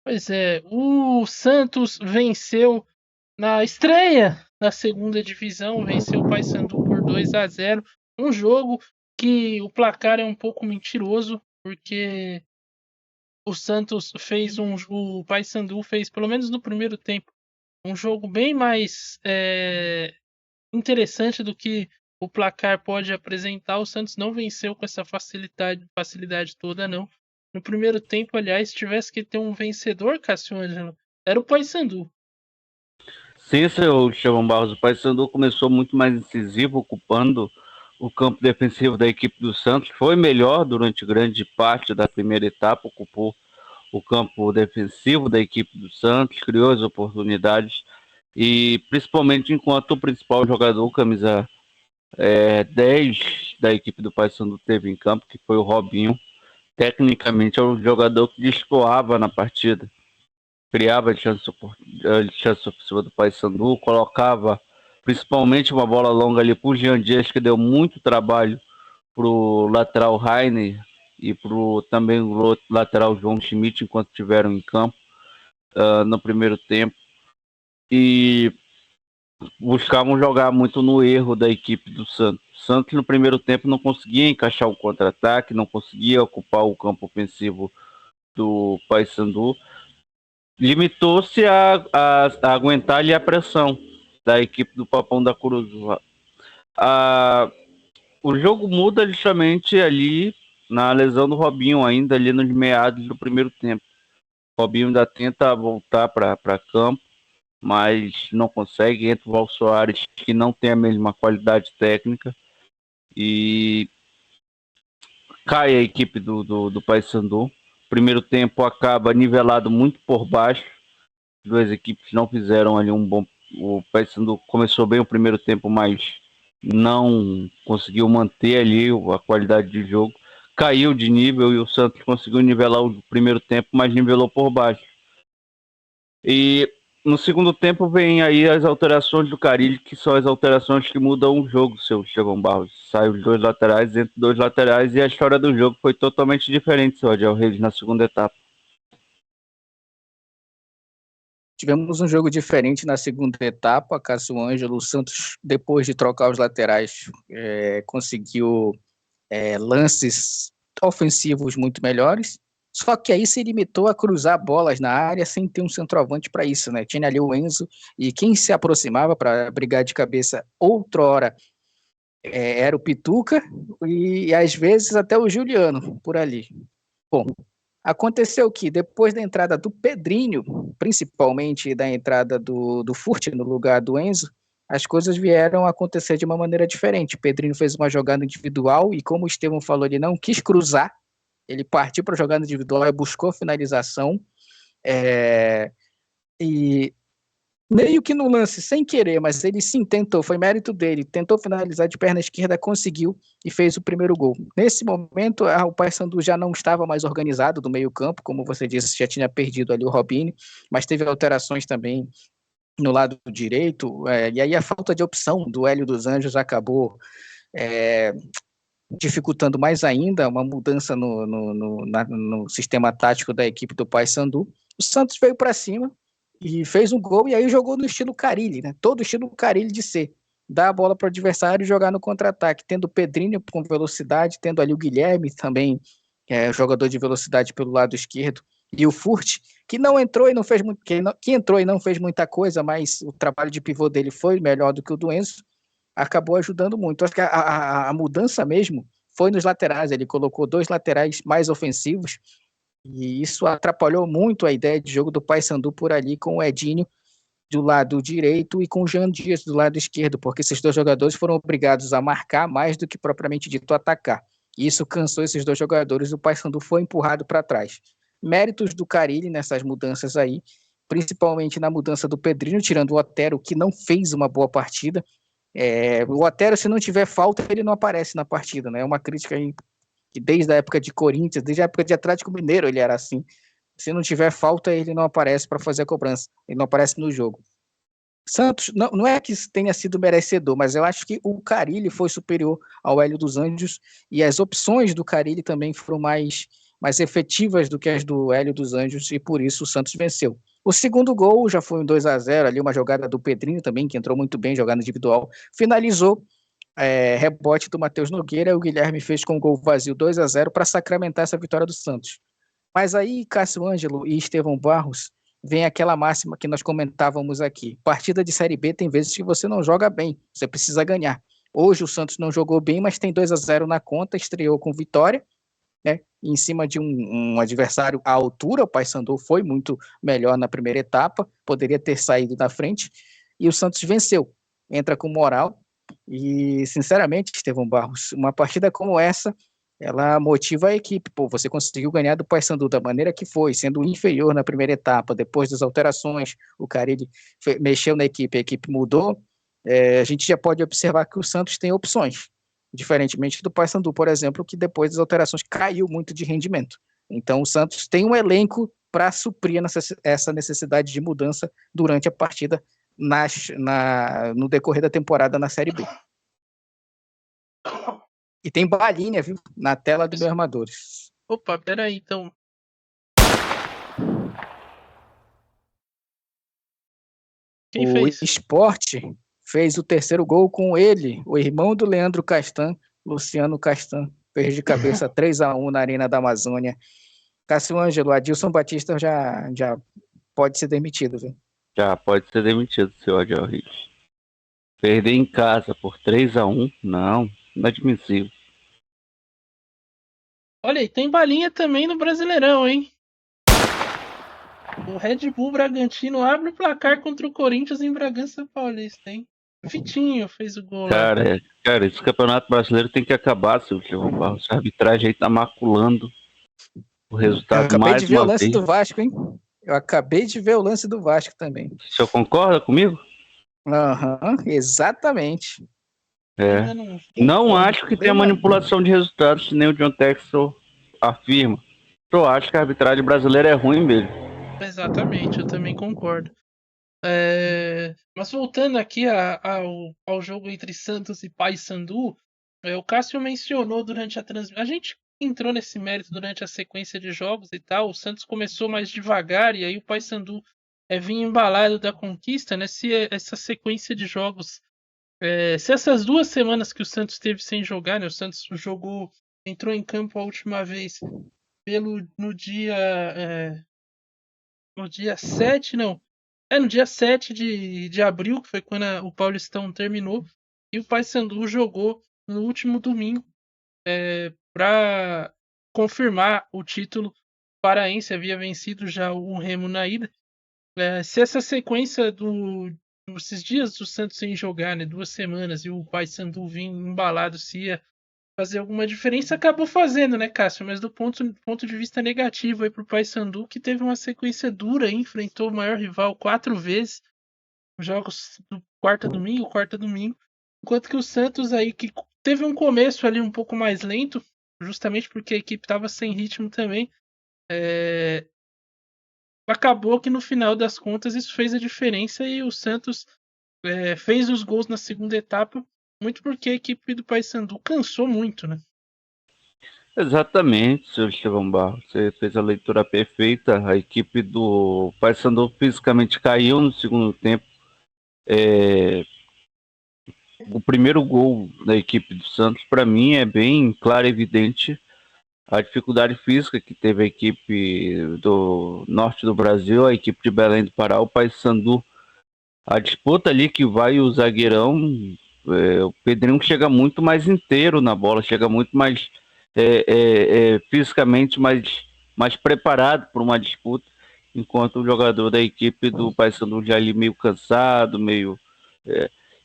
Pois é, o Santos venceu na estreia da segunda divisão, venceu o Paysandu por 2-0. Um jogo que o placar é um pouco mentiroso, porque o Santos fez o Paysandu fez, pelo menos no primeiro tempo, um jogo bem mais interessante do que o placar pode apresentar. O Santos não venceu com essa facilidade toda, não. No primeiro tempo, aliás, se tivesse que ter um vencedor, Cássio Ângelo, era o Paysandu. Sim, seu Estevão Barros, o Paysandu começou muito mais incisivo, ocupando o campo defensivo da equipe do Santos. Foi melhor durante grande parte da primeira etapa, ocupou o campo defensivo da equipe do Santos, criou as oportunidades e principalmente enquanto o principal jogador, camisa 10 da equipe do Paysandu teve em campo, que foi o Robinho. Tecnicamente é um jogador que destoava na partida, criava chance ofensiva do Paysandu, colocava principalmente uma bola longa ali pro Jean Dias, que deu muito trabalho pro lateral Rainer e pro também o lateral João Schmidt enquanto estiveram em campo no primeiro tempo. E buscavam jogar muito no erro da equipe do Santos. O Santos no primeiro tempo não conseguia encaixar o contra-ataque, não conseguia ocupar o campo ofensivo do Paysandu. Limitou-se a aguentar ali a pressão da equipe do Papão da Cruz. O jogo muda justamente ali na lesão do Robinho, ainda ali nos meados do primeiro tempo. O Robinho ainda tenta voltar para campo, mas não consegue. Entra o Val Soares, que não tem a mesma qualidade técnica, e cai a equipe do Paysandu. Primeiro tempo acaba nivelado muito por baixo. As duas equipes não fizeram ali um bom. O Paysandu começou bem o primeiro tempo, mas não conseguiu manter ali a qualidade de jogo. Caiu de nível e o Santos conseguiu nivelar o primeiro tempo, mas nivelou por baixo. E no segundo tempo vem aí as alterações do Carille, que são as alterações que mudam o jogo, seu Estevão Barros. Sai os dois laterais, entre dois laterais, e a história do jogo foi totalmente diferente, seu Adiel Reis, na segunda etapa. Tivemos um jogo diferente na segunda etapa. Cássio Ângelo, o Santos, depois de trocar os laterais, conseguiu lances ofensivos muito melhores. Só que aí se limitou a cruzar bolas na área sem ter um centroavante para isso, né? Tinha ali o Enzo, e quem se aproximava para brigar de cabeça outrora era o Pituca e às vezes até o Juliano por ali. Bom, aconteceu que depois da entrada do Pedrinho, principalmente da entrada do Furt no lugar do Enzo, as coisas vieram a acontecer de uma maneira diferente. O Pedrinho fez uma jogada individual e, como o Estevão falou, ele não quis cruzar, ele partiu para a jogada individual e buscou finalização. E meio que no lance, sem querer, mas ele sim tentou, foi mérito dele, tentou finalizar de perna esquerda, conseguiu e fez o primeiro gol. Nesse momento, o Paysandu já não estava mais organizado do meio campo, como você disse, já tinha perdido ali o Robinho, mas teve alterações também no lado direito, e aí a falta de opção do Hélio dos Anjos acabou dificultando mais ainda uma mudança no sistema tático da equipe do Paysandu. O Santos veio para cima e fez um gol, e aí jogou no estilo Carille, né? Todo o estilo Carille de ser. Dar a bola para o adversário e jogar no contra-ataque, tendo o Pedrinho com velocidade, tendo ali o Guilherme também, jogador de velocidade pelo lado esquerdo, e o Furt, que não entrou e não fez muito, que entrou e não fez muita coisa, mas o trabalho de pivô dele foi melhor do que o do Enzo, acabou ajudando muito. Acho que a mudança mesmo foi nos laterais, ele colocou dois laterais mais ofensivos, e isso atrapalhou muito a ideia de jogo do Paysandu por ali, com o Edinho do lado direito e com o Jean Dias do lado esquerdo, porque esses dois jogadores foram obrigados a marcar mais do que propriamente dito atacar. E isso cansou esses dois jogadores, o Paysandu foi empurrado para trás. Méritos do Carille nessas mudanças aí, principalmente na mudança do Pedrinho, tirando o Otero, que não fez uma boa partida. O Otero, se não tiver falta, ele não aparece na partida, né? É uma crítica aí que desde a época de Corinthians, desde a época de Atlético Mineiro, ele era assim. Se não tiver falta, ele não aparece para fazer a cobrança, ele não aparece no jogo. Santos, não é que tenha sido merecedor, mas eu acho que o Carille foi superior ao Hélio dos Anjos, e as opções do Carille também foram mais mais efetivas do que as do Hélio dos Anjos, e por isso o Santos venceu. O segundo gol já foi um 2-0, ali uma jogada do Pedrinho também, que entrou muito bem, jogando individual, finalizou, rebote do Matheus Nogueira, e o Guilherme fez com um gol vazio 2-0 para sacramentar essa vitória do Santos. Mas aí, Cássio Ângelo e Estevão Barros, vem aquela máxima que nós comentávamos aqui. Partida de Série B tem vezes que você não joga bem, você precisa ganhar. Hoje o Santos não jogou bem, mas tem 2-0 na conta, estreou com vitória, né? Em cima de um adversário à altura. O Paysandu foi muito melhor na primeira etapa, poderia ter saído da frente, e o Santos venceu, entra com moral. E, sinceramente, Estevão Barros, uma partida como essa, ela motiva a equipe. Pô, você conseguiu ganhar do Paysandu da maneira que foi, sendo inferior na primeira etapa, depois das alterações, o Carille mexeu na equipe, a equipe mudou. A gente já pode observar que o Santos tem opções, diferentemente do Paysandu, por exemplo, que depois das alterações caiu muito de rendimento. Então o Santos tem um elenco para suprir essa necessidade de mudança durante a partida no decorrer da temporada na Série B. E tem balinha, viu? Na tela do meu Armadores. Opa, peraí, então. Quem fez? O Sport fez o terceiro gol com ele, o irmão do Leandro Castan, Luciano Castan, fez de cabeça 3-1 na Arena da Amazônia. Cássio Ângelo, Adilson Batista já pode ser demitido, viu? Já pode ser demitido, seu Adel Rich. Perder em casa por 3-1, não, inadmissível. Olha aí, tem balinha também no Brasileirão, hein? O Red Bull Bragantino abre o placar contra o Corinthians em Bragança Paulista, hein? Vitinho fez o gol lá. Cara, esse campeonato brasileiro tem que acabar, seu Estevão Barros. A arbitragem aí tá maculando o resultado mais uma vez. Eu acabei de ver o lance vez. do Vasco, hein? Eu acabei de ver o lance do Vasco também. O senhor concorda comigo? Aham, exatamente. Não acho que tenha manipulação de resultados, que nem o John Textor afirma. Eu acho que a arbitragem brasileira é ruim mesmo. Exatamente, eu também concordo. Mas voltando aqui ao jogo entre Santos e Paysandu, o Cássio mencionou durante a transmissão. A gente entrou nesse mérito durante a sequência de jogos e tal. O Santos começou mais devagar e aí o Paysandu vinha embalado da conquista, né? Se essa sequência de jogos, se essas 2 semanas que o Santos teve sem jogar, né? O Santos entrou em campo a última vez no dia 7, não. No dia 7 de abril, que foi quando o Paulistão terminou, e o Paysandu jogou no último domingo para confirmar o título. O Paraense havia vencido já o Remo na ida. Se essa sequência desses dias do Santos sem jogar, né, 2 semanas, e o Paysandu vinha embalado, se ia fazer alguma diferença, acabou fazendo, né, Cássio? Mas do ponto de vista negativo aí pro Paysandu, que teve uma sequência dura, enfrentou o maior rival 4 vezes, jogos do quarta domingo, enquanto que o Santos aí, que teve um começo ali um pouco mais lento, justamente porque a equipe estava sem ritmo também, acabou que no final das contas isso fez a diferença e o Santos fez os gols na segunda etapa, muito porque a equipe do Paysandu cansou muito, né? Exatamente, senhor Estevão Barros. Você fez a leitura perfeita. A equipe do Paysandu fisicamente caiu no segundo tempo. O primeiro gol da equipe do Santos, para mim, é bem claro e evidente a dificuldade física que teve a equipe do norte do Brasil, a equipe de Belém do Pará, o Paysandu. A disputa ali que vai o zagueirão, o Pedrinho chega muito mais inteiro na bola, chega muito mais fisicamente mais preparado para uma disputa, enquanto o jogador da equipe do Paysandu já ali meio cansado,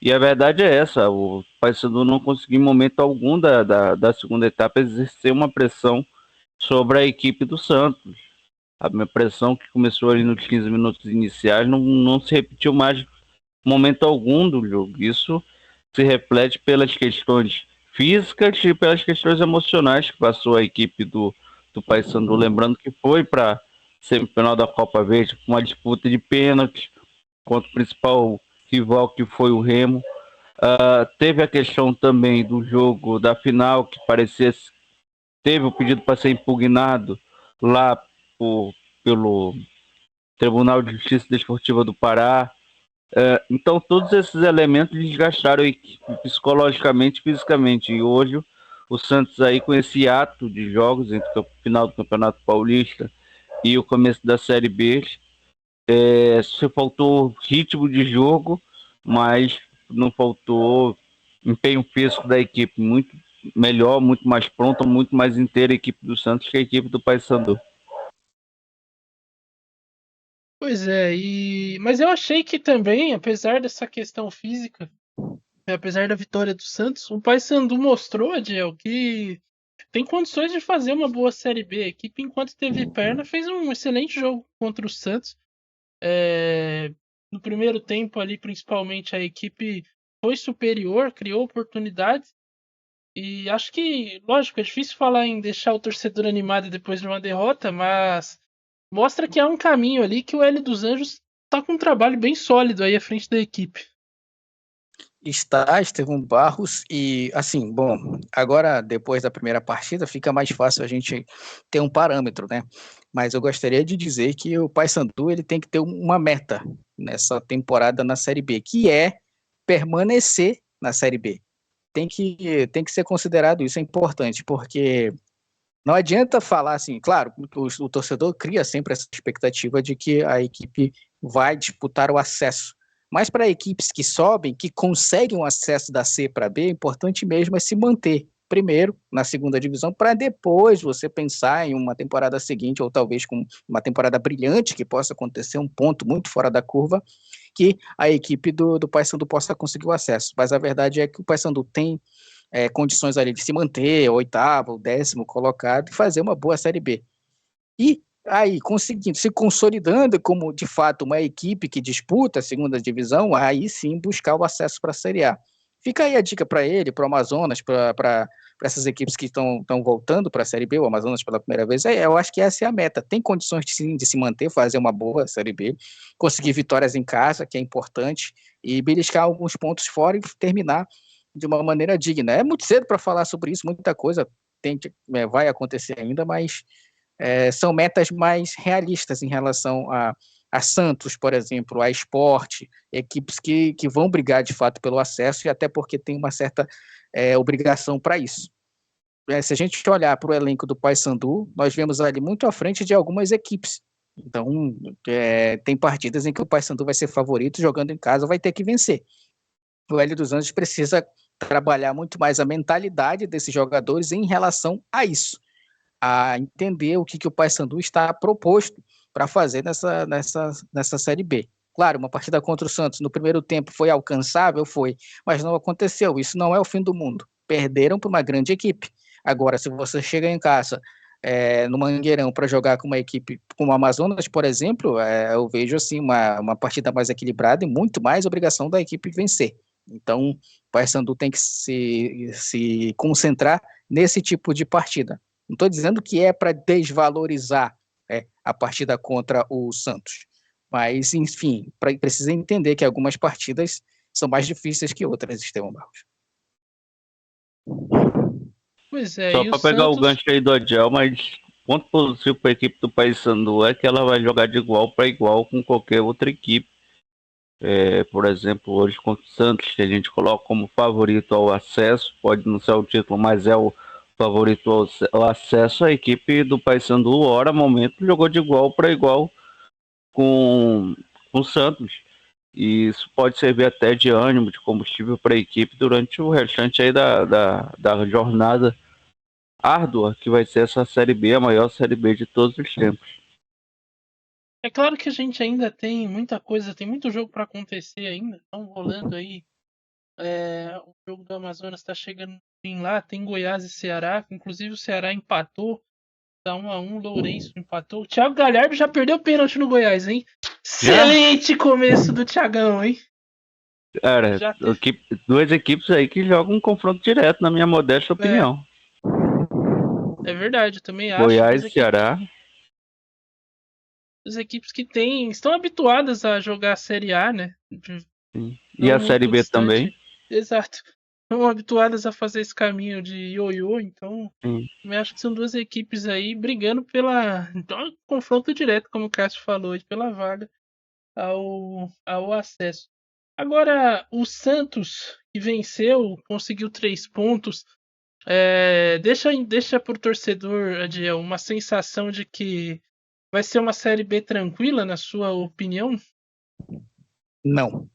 e a verdade é essa, o Paysandu não conseguiu em momento algum da segunda etapa exercer uma pressão sobre a equipe do Santos. A minha pressão que começou ali nos 15 minutos iniciais não se repetiu mais momento algum do jogo. Isso se reflete pelas questões físicas e pelas questões emocionais que passou a equipe do Paysandu. Lembrando que foi para a semifinal da Copa Verde, uma disputa de pênaltis contra o principal rival, que foi o Remo. Teve a questão também do jogo da final, que parecia teve o pedido para ser impugnado lá pelo Tribunal de Justiça Desportiva do Pará. Então, todos esses elementos desgastaram a equipe psicologicamente e fisicamente. E hoje, o Santos aí com esse ato de jogos entre o final do Campeonato Paulista e o começo da Série B, se faltou ritmo de jogo, mas não faltou empenho físico da equipe. Muito melhor, muito mais pronta, muito mais inteira a equipe do Santos que a equipe do Paysandu. Pois é, mas eu achei que também, apesar dessa questão física, apesar da vitória do Santos, o Paysandu mostrou, Adiel, que tem condições de fazer uma boa Série B. A equipe, enquanto teve perna, fez um excelente jogo contra o Santos. No primeiro tempo ali, principalmente, a equipe foi superior, criou oportunidades. E acho que, lógico, é difícil falar em deixar o torcedor animado depois de uma derrota, mas mostra que há um caminho ali que o Hélio dos Anjos está com um trabalho bem sólido aí à frente da equipe. Está Estevão Barros e, assim, bom, agora depois da primeira partida fica mais fácil a gente ter um parâmetro, né? Mas eu gostaria de dizer que o Paysandu ele tem que ter uma meta nessa temporada na Série B, que é permanecer na Série B. Tem que ser considerado isso, é importante, porque não adianta falar assim, claro, o torcedor cria sempre essa expectativa de que a equipe vai disputar o acesso. Mas para equipes que sobem, que conseguem o acesso da C para B, o importante mesmo é se manter primeiro na segunda divisão, para depois você pensar em uma temporada seguinte, ou talvez com uma temporada brilhante, que possa acontecer um ponto muito fora da curva, que a equipe do Paysandu possa conseguir o acesso. Mas a verdade é que o Paysandu tem condições ali de se manter, oitavo, décimo colocado, e fazer uma boa Série B. E aí, conseguindo, se consolidando como, de fato, uma equipe que disputa a segunda divisão, aí sim buscar o acesso para a Série A. Fica aí a dica para ele, para o Amazonas, para essas equipes que estão voltando para a Série B, o Amazonas pela primeira vez. Eu acho que essa é a meta. Tem condições de se manter, fazer uma boa Série B, conseguir vitórias em casa, que é importante, e beliscar alguns pontos fora e terminar de uma maneira digna. É muito cedo para falar sobre isso, muita coisa vai acontecer ainda, mas são metas mais realistas em relação a Santos, por exemplo, a Sport, equipes que vão brigar de fato pelo acesso e até porque tem uma certa obrigação para isso. Se a gente olhar para o elenco do Paysandu, nós vemos ali muito à frente de algumas equipes. Então, tem partidas em que o Paysandu vai ser favorito, jogando em casa vai ter que vencer. O Hélio dos Anjos precisa trabalhar muito mais a mentalidade desses jogadores em relação a isso, a entender o que o Paysandu está proposto para fazer nessa Série B. Claro, uma partida contra o Santos no primeiro tempo foi alcançável, mas não aconteceu. Isso não é o fim do mundo. Perderam para uma grande equipe. Agora, se você chega em casa no Mangueirão para jogar com uma equipe como o Amazonas, por exemplo, eu vejo assim uma partida mais equilibrada e muito mais obrigação da equipe vencer. Então, o Paysandu tem que se concentrar nesse tipo de partida. Não estou dizendo que é para desvalorizar a partida contra o Santos, mas, enfim, precisa entender que algumas partidas são mais difíceis que outras, Estevão Barros. Pois é, Só e o para pegar o Santos... gancho aí do Adiel, mas ponto positivo para a equipe do Paysandu é que ela vai jogar de igual para igual com qualquer outra equipe. Por exemplo, hoje contra o Santos, que a gente coloca como favorito ao acesso, pode não ser o título, mas é o favorito ao acesso. A equipe do Paysandu, hora, momento, jogou de igual para igual com o Santos. E isso pode servir até de ânimo, de combustível para a equipe durante o restante aí da jornada árdua, que vai ser essa Série B, a maior Série B de todos os tempos. É claro que a gente ainda tem muita coisa, tem muito jogo para acontecer ainda. Estão rolando aí. O jogo do Amazonas está chegando no fim lá. Tem Goiás e Ceará. Inclusive o Ceará empatou. Tá 1-1, Lourenço empatou. O Thiago Galhardo já perdeu pênalti no Goiás, hein? Excelente começo do Thiagão, hein? Cara, duas equipes aí que jogam um confronto direto, na minha modesta opinião. É verdade, eu também acho. Goiás e Ceará. As equipes que estão habituadas a jogar a Série A, né? Sim. E a Série B também. Exato. estão habituadas a fazer esse caminho de ioiô, então Sim. eu acho que são duas equipes aí brigando pela então, confronto direto, como o Cássio falou, pela vaga ao acesso. Agora, o Santos, que venceu, conseguiu 3 pontos, deixa para o torcedor, Adiel, uma sensação de que vai ser uma Série B tranquila, na sua opinião? Não.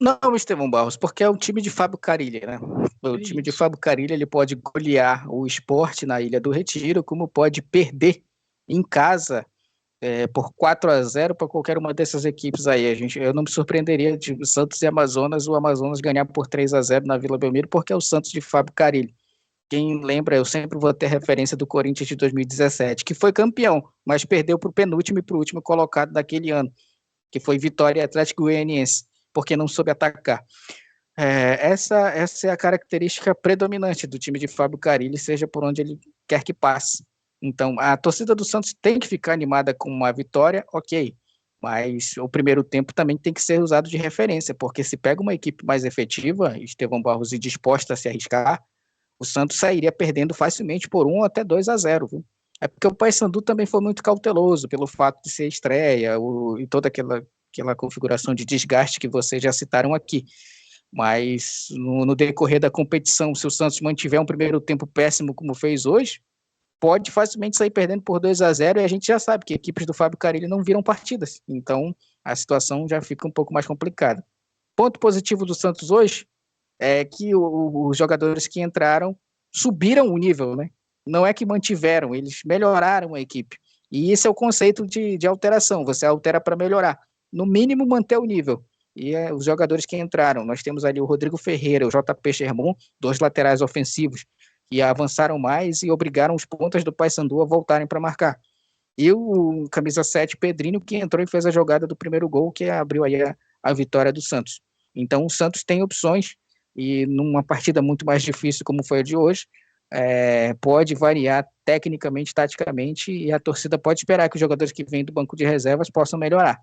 Não, Estevão Barros, porque é o time de Fábio Carilli, né? O time de Isso. Fábio Carilli, ele pode golear o Sport na Ilha do Retiro, como pode perder em casa por 4-0 para qualquer uma dessas equipes aí. Eu não me surpreenderia de Santos e Amazonas, o Amazonas ganhar por 3-0 na Vila Belmiro, porque é o Santos de Fábio Carilli. Quem lembra, eu sempre vou ter referência do Corinthians de 2017, que foi campeão, mas perdeu para o penúltimo e para o último colocado daquele ano, que foi Vitória Atlético Goianiense, porque não soube atacar. Essa é a característica predominante do time de Fábio Carilli, seja por onde ele quer que passe. Então, a torcida do Santos tem que ficar animada com uma vitória, ok, mas o primeiro tempo também tem que ser usado de referência, porque se pega uma equipe mais efetiva, Estevão Barros, e disposta a se arriscar, o Santos sairia perdendo facilmente por 1 até 2-0, viu? É porque o Paysandu também foi muito cauteloso pelo fato de ser estreia e toda aquela configuração de desgaste que vocês já citaram aqui. Mas no decorrer da competição, se o Santos mantiver um primeiro tempo péssimo como fez hoje, pode facilmente sair perdendo por 2-0 e a gente já sabe que equipes do Fábio Carilli não viram partidas. Então a situação já fica um pouco mais complicada. Ponto positivo do Santos hoje é que os jogadores que entraram subiram o nível, né? Não é que mantiveram, eles melhoraram a equipe. E esse é o conceito de alteração, você altera para melhorar. No mínimo, manter o nível. E os jogadores que entraram, nós temos ali o Rodrigo Ferreira, o JP Sherman, 2 laterais ofensivos, que avançaram mais e obrigaram os pontas do Paysandu a voltarem para marcar. E o camisa 7, Pedrinho, que entrou e fez a jogada do primeiro gol, que abriu aí a vitória do Santos. Então o Santos tem opções e numa partida muito mais difícil como foi a de hoje, pode variar tecnicamente, taticamente, e a torcida pode esperar que os jogadores que vêm do banco de reservas possam melhorar.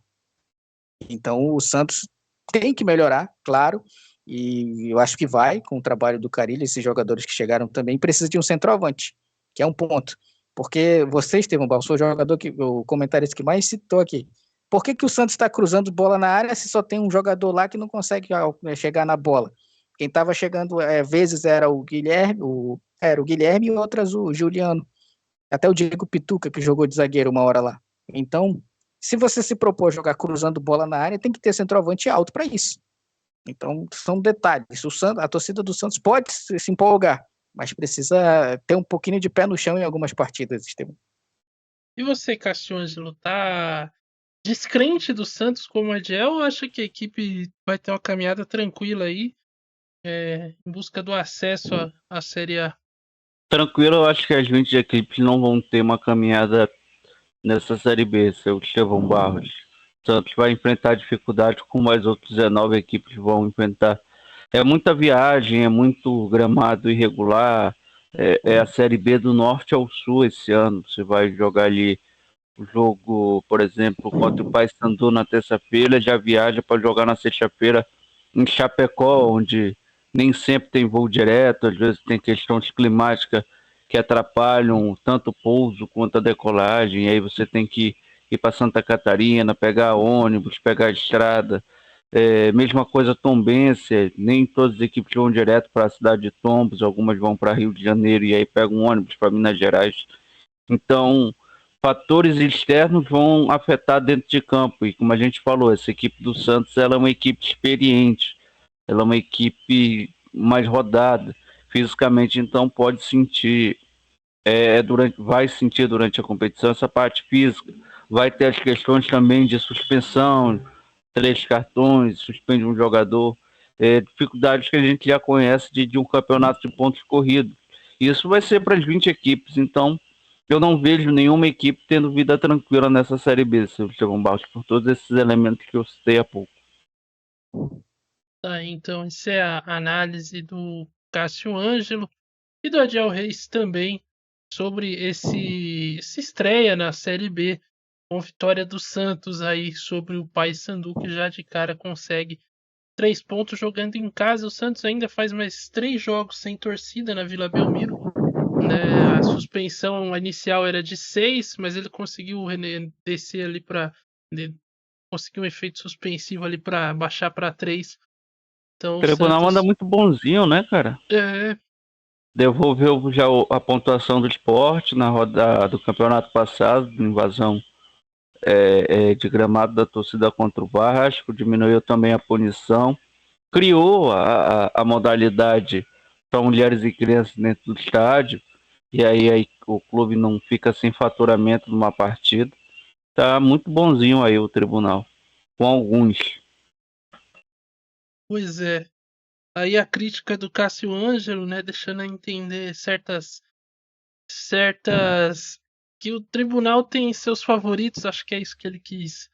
Então o Santos tem que melhorar, claro, e eu acho que vai com o trabalho do Carille, esses jogadores que chegaram também, precisa de um centroavante, que é um ponto. Porque você, Estevão Barros, o jogador o comentarista que mais citou aqui. Por que o Santos está cruzando bola na área se só tem um jogador lá que não consegue chegar na bola? Quem estava chegando vezes era o Guilherme, era o Guilherme e outras o Juliano. Até o Diego Pituca, que jogou de zagueiro uma hora lá. Então, se você se propor a jogar cruzando bola na área, tem que ter centroavante alto para isso. Então, são detalhes. A torcida do Santos pode se empolgar, mas precisa ter um pouquinho de pé no chão em algumas partidas, Estevam. E você, Cassiôngelo, tá descrente do Santos como Adiel ou acha que a equipe vai ter uma caminhada tranquila aí, em busca do acesso à Série A? Tranquilo, eu acho que as 20 equipes não vão ter uma caminhada nessa Série B, seu Estevão Barros. Santos vai enfrentar dificuldades como as outras 19 equipes vão enfrentar. É muita viagem, é muito gramado irregular. É a Série B do norte ao sul esse ano. Você vai jogar ali o jogo, por exemplo, contra o Paysandu na terça-feira, já viaja para jogar na sexta-feira em Chapecó, onde nem sempre tem voo direto, às vezes tem questões climáticas que atrapalham tanto o pouso quanto a decolagem, e aí você tem que ir para Santa Catarina, pegar ônibus, pegar a estrada. Mesma coisa Tombense, nem todas as equipes vão direto para a cidade de Tombos, algumas vão para Rio de Janeiro e aí pegam um ônibus para Minas Gerais. Então, fatores externos vão afetar dentro de campo. E como a gente falou, essa equipe do Santos ela é uma equipe experiente, ela é uma equipe mais rodada fisicamente, então pode sentir, vai sentir durante a competição essa parte física. Vai ter as questões também de suspensão, 3 cartões, suspende um jogador, dificuldades que a gente já conhece de um campeonato de pontos corridos. Isso vai ser para as 20 equipes, então eu não vejo nenhuma equipe tendo vida tranquila nessa Série B, seu Estevão Barros, por todos esses elementos que eu citei há pouco. Tá, então essa é a análise do Cássio Ângelo e do Adiel Reis também sobre essa estreia na Série B com vitória do Santos aí sobre o Paysandu, que já de cara consegue 3 pontos jogando em casa. O Santos ainda faz mais 3 jogos sem torcida na Vila Belmiro. Né? A suspensão inicial era de 6, mas ele conseguiu descer ali para conseguir um efeito suspensivo ali para baixar para 3. Então O tribunal anda muito bonzinho, né, cara? Devolveu já a pontuação do Sport na rodada do campeonato passado, de invasão de gramado da torcida contra o Vasco, diminuiu também a punição, criou a modalidade para mulheres e crianças dentro do estádio, e aí o clube não fica sem faturamento numa partida. Tá muito bonzinho aí o tribunal, com alguns. Pois é. Aí a crítica do Cássio Ângelo, né, deixando a entender certas que o tribunal tem seus favoritos, acho que é isso que ele quis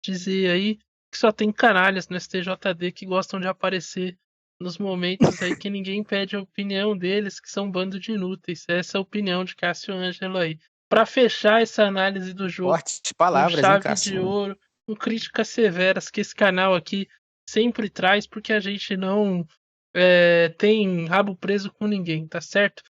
dizer aí, que só tem canalhas no STJD que gostam de aparecer nos momentos aí que ninguém pede a opinião deles, que são um bando de inúteis. Essa é a opinião de Cássio Ângelo aí. Para fechar essa análise do jogo, Fortes palavras, com chave hein, Cássio? de ouro, com críticas severas que esse canal aqui sempre traz, porque a gente não tem rabo preso com ninguém, tá certo?